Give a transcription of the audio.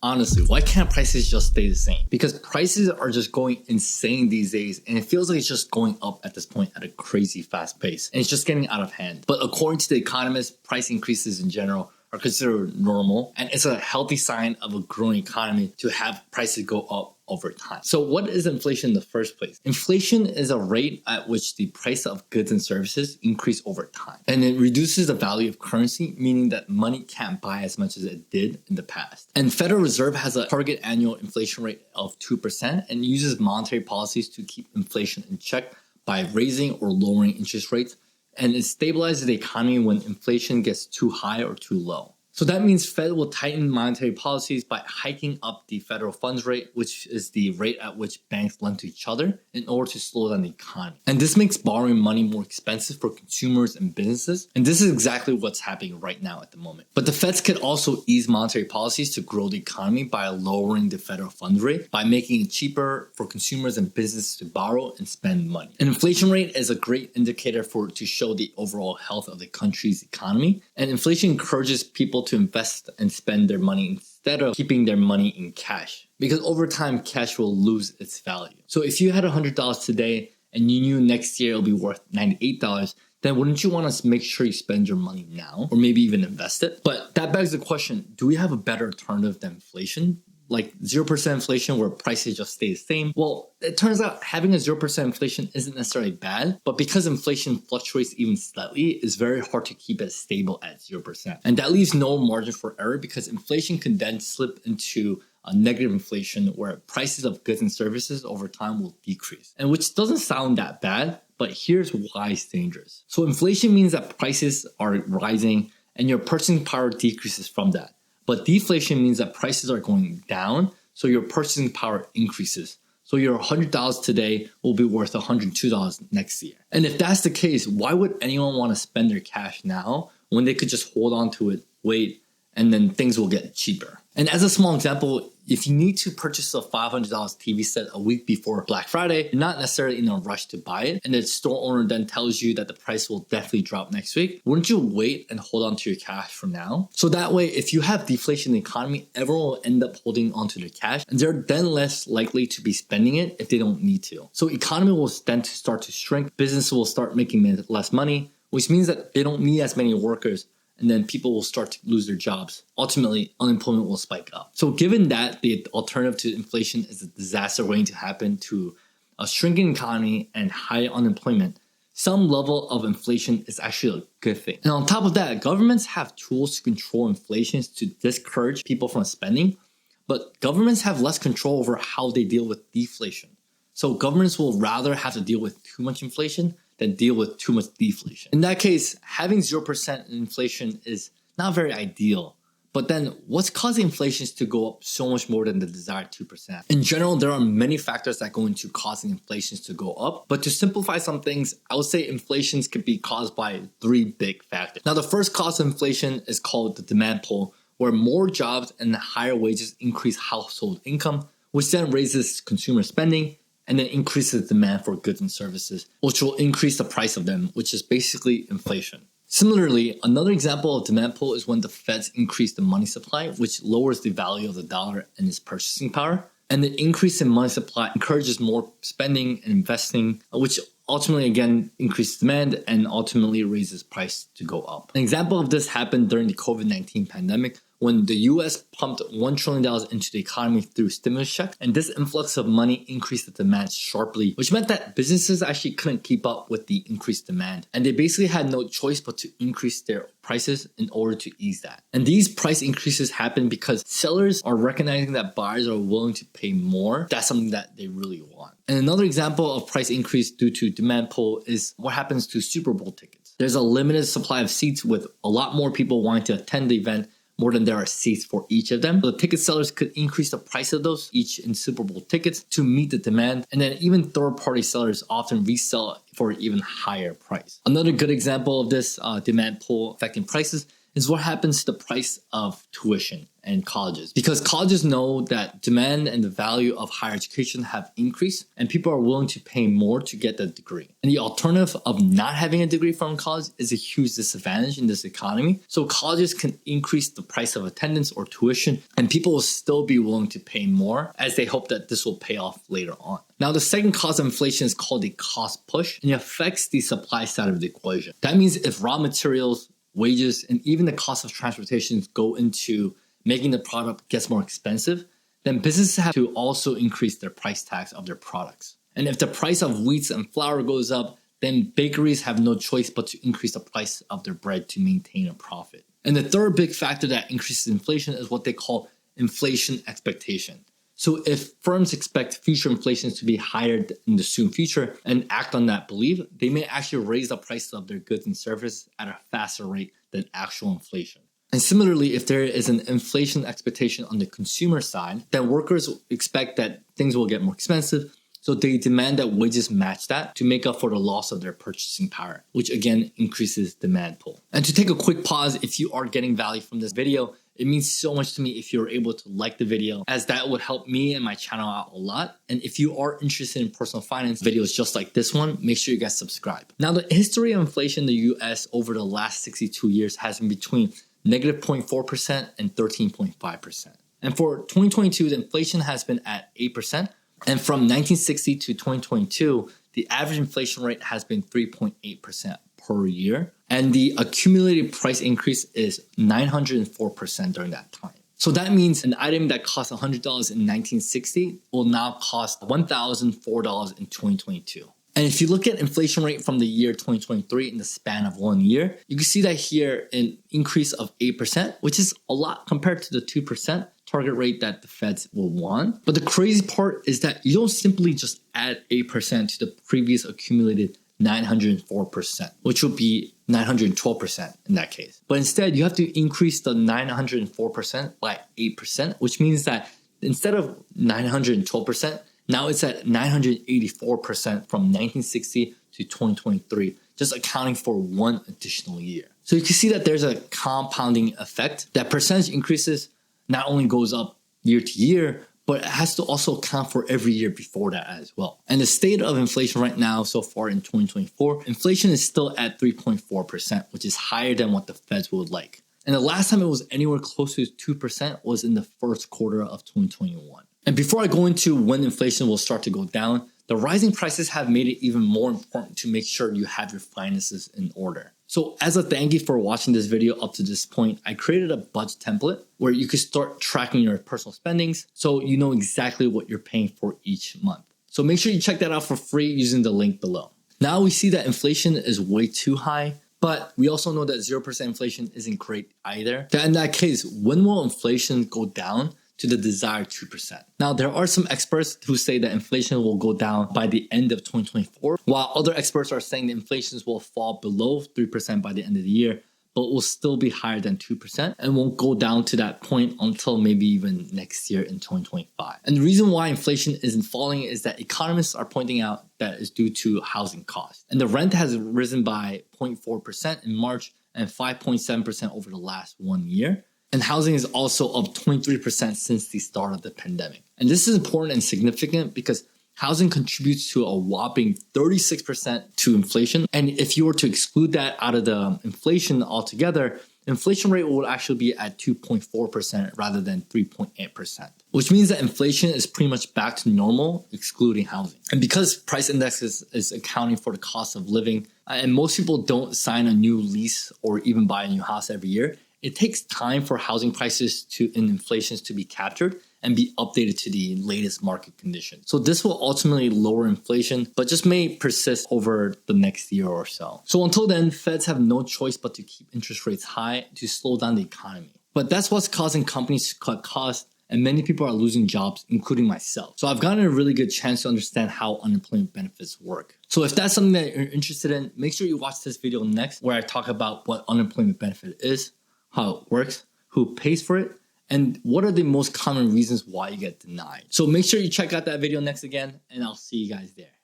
Honestly, why can't prices just stay the same? Because prices are just going insane these days, and it feels like it's just going up at this point at a crazy fast pace, and it's just getting out of hand. But according to the economists, price increases in general are considered normal, and it's a healthy sign of a growing economy to have prices go up over time. So what is inflation in the first place? Inflation is a rate at which the price of goods and services increase over time. And it reduces the value of currency, meaning that money can't buy as much as it did in the past. And Federal Reserve has a target annual inflation rate of 2% and uses monetary policies to keep inflation in check by raising or lowering interest rates. And it stabilizes the economy when inflation gets too high or too low. So that means Fed will tighten monetary policies by hiking up the federal funds rate, which is the rate at which banks lend to each other in order to slow down the economy. And this makes borrowing money more expensive for consumers and businesses. And this is exactly what's happening right now at the moment. But the Feds could also ease monetary policies to grow the economy by lowering the federal funds rate, by making it cheaper for consumers and businesses to borrow and spend money. An inflation rate is a great indicator to show the overall health of the country's economy. And inflation encourages people to invest and spend their money instead of keeping their money in cash, because over time cash will lose its value. So if you had $100 today and you knew next year it'll be worth $98, then wouldn't you want to make sure you spend your money now, or maybe even invest it? But that begs the question, do we have a better alternative than inflation? Like 0% inflation where prices just stay the same? Well, it turns out having a 0% inflation isn't necessarily bad, but because inflation fluctuates even slightly, it's very hard to keep it stable at 0%. And that leaves no margin for error because inflation can then slip into a negative inflation where prices of goods and services over time will decrease. And which doesn't sound that bad, but here's why it's dangerous. So inflation means that prices are rising and your purchasing power decreases from that. But deflation means that prices are going down, so your purchasing power increases. So your $100 today will be worth $102 next year. And if that's the case, why would anyone want to spend their cash now when they could just hold on to it, wait, and then things will get cheaper? And as a small example, if you need to purchase a $500 TV set a week before Black Friday, you're not necessarily in a rush to buy it, and the store owner then tells you that the price will definitely drop next week, wouldn't you wait and hold on to your cash for now? So that way, if you have deflation in the economy, everyone will end up holding onto their cash, and they're then less likely to be spending it if they don't need to. So economy will then start to shrink, business will start making less money, which means that they don't need as many workers, and then people will start to lose their jobs. Ultimately, unemployment will spike up. So given that the alternative to inflation is a disaster waiting to happen to a shrinking economy and high unemployment, some level of inflation is actually a good thing. And on top of that, governments have tools to control inflation to discourage people from spending, but governments have less control over how they deal with deflation. So governments will rather have to deal with too much inflation than deal with too much deflation. In that case, having 0% inflation is not very ideal. But then what's causing inflation to go up so much more than the desired 2%? In general, there are many factors that go into causing inflation to go up. But to simplify some things, I would say inflations could be caused by 3 big factors. Now, the first cause of inflation is called the demand pull, where more jobs and higher wages increase household income, which then raises consumer spending, and then increases demand for goods and services, which will increase the price of them, which is basically inflation. Similarly, another example of demand pull is when the Feds increase the money supply, which lowers the value of the dollar and its purchasing power. And the increase in money supply encourages more spending and investing, which ultimately again increases demand and ultimately raises price to go up. An example of this happened during the COVID-19 pandemic, when the US pumped $1 trillion into the economy through stimulus checks, and this influx of money increased the demand sharply, which meant that businesses actually couldn't keep up with the increased demand. And they basically had no choice but to increase their prices in order to ease that. And these price increases happen because sellers are recognizing that buyers are willing to pay more. That's something that they really want. And another example of price increase due to demand pull is what happens to Super Bowl tickets. There's a limited supply of seats with a lot more people wanting to attend the event, more than there are seats for each of them. So the ticket sellers could increase the price of those each in Super Bowl tickets to meet the demand. And then even third-party sellers often resell for an even higher price. Another good example of this demand pull affecting prices is what happens to the price of tuition in colleges. Because colleges know that demand and the value of higher education have increased and people are willing to pay more to get the degree. And the alternative of not having a degree from college is a huge disadvantage in this economy. So colleges can increase the price of attendance or tuition and people will still be willing to pay more as they hope that this will pay off later on. Now, the second cause of inflation is called the cost push, and it affects the supply side of the equation. That means if raw materials, wages, and even the cost of transportation go into making the product gets more expensive, then businesses have to also increase their price tags of their products. And if the price of wheat and flour goes up, then bakeries have no choice but to increase the price of their bread to maintain a profit. And the third big factor that increases inflation is what they call inflation expectation. So if firms expect future inflations to be higher in the soon future and act on that belief, they may actually raise the prices of their goods and services at a faster rate than actual inflation. And similarly, if there is an inflation expectation on the consumer side, then workers expect that things will get more expensive. So they demand that wages match that to make up for the loss of their purchasing power, which again increases demand pull. And to take a quick pause, if you are getting value from this video, it means so much to me if you're able to like the video, as that would help me and my channel out a lot. And if you are interested in personal finance videos just like this one, make sure you guys subscribe. Now, the history of inflation in the US over the last 62 years has been between negative 0.4% and 13.5%. And for 2022, the inflation has been at 8%. And from 1960 to 2022, the average inflation rate has been 3.8% per year. And the accumulated price increase is 904% during that time. So that means an item that cost $100 in 1960 will now cost $1,004 in 2022. And if you look at inflation rate from the year 2023 in the span of 1 year, you can see that here an increase of 8%, which is a lot compared to the 2% target rate that the Feds will want. But the crazy part is that you don't simply just add 8% to the previous accumulated 904%, which would be 912% in that case. But instead, you have to increase the 904% by 8%, which means that instead of 912%, now it's at 984% from 1960 to 2023, just accounting for one additional year. So you can see that there's a compounding effect. That percentage increases not only goes up year to year, but it has to also account for every year before that as well. And the state of inflation right now, so far in 2024, inflation is still at 3.4%, which is higher than what the Feds would like. And the last time it was anywhere close to 2% was in the first quarter of 2021. And before I go into when inflation will start to go down, the rising prices have made it even more important to make sure you have your finances in order. So as a thank you for watching this video up to this point, I created a budget template where you can start tracking your personal spendings so you know exactly what you're paying for each month. So make sure you check that out for free using the link below. Now we see that inflation is way too high, but we also know that 0% inflation isn't great either. In that case, when will inflation go down to the desired 2%? Now, there are some experts who say that inflation will go down by the end of 2024, while other experts are saying that inflation will fall below 3% by the end of the year, but will still be higher than 2% and won't go down to that point until maybe even next year in 2025. And the reason why inflation isn't falling is that economists are pointing out that it's due to housing costs. And the rent has risen by 0.4% in March and 5.7% over the last 1 year. And housing is also up 23% since the start of the pandemic. And this is important and significant because housing contributes to a whopping 36% to inflation. And if you were to exclude that out of the inflation altogether, inflation rate would actually be at 2.4% rather than 3.8%, which means that inflation is pretty much back to normal, excluding housing. And because price index is accounting for the cost of living, and most people don't sign a new lease or even buy a new house every year, it takes time for housing prices and inflations to be captured and be updated to the latest market conditions. So this will ultimately lower inflation, but just may persist over the next year or so. So until then, Feds have no choice but to keep interest rates high to slow down the economy. But that's what's causing companies to cut costs, and many people are losing jobs, including myself. So I've gotten a really good chance to understand how unemployment benefits work. So if that's something that you're interested in, make sure you watch this video next where I talk about what unemployment benefit is, how it works, who pays for it, and what are the most common reasons why you get denied. So make sure you check out that video next again, and I'll see you guys there.